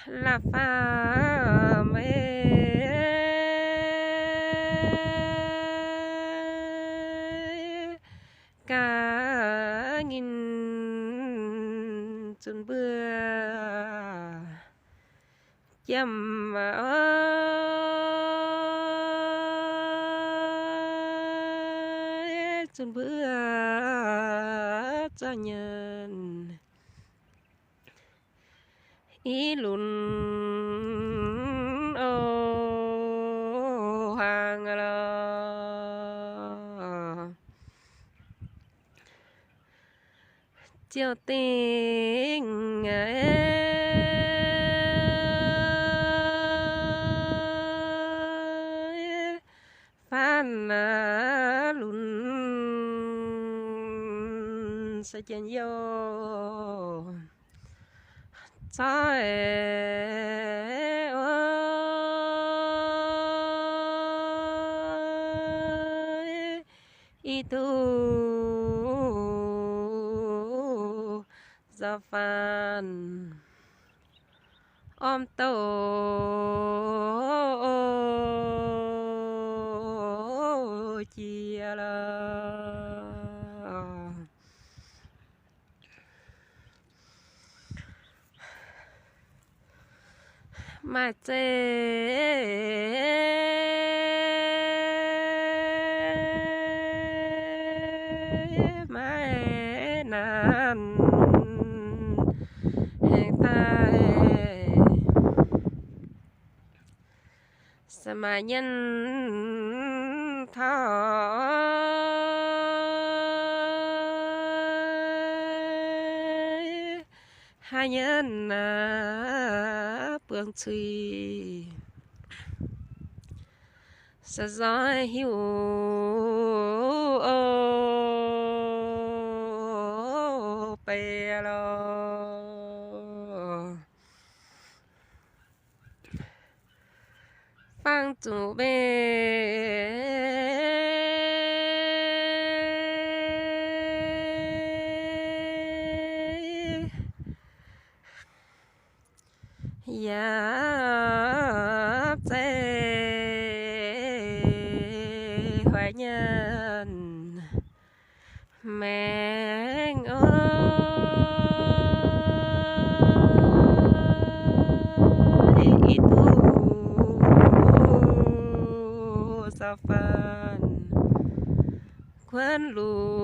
là pha mê cả nghìn xuân bữa chăm xuân bữa cho nhân ý lùn ô hàng là chiều tình phan lùn sẽ chân vô sai itu za phan om tô chia la mà chê mãi nàn hàng tai sa mà nhân thọ hai nhân bương truy sa giói hiu pe lo phang chủ bê giáp tê hoài nhân mẹ ơi itu sa phan quên lù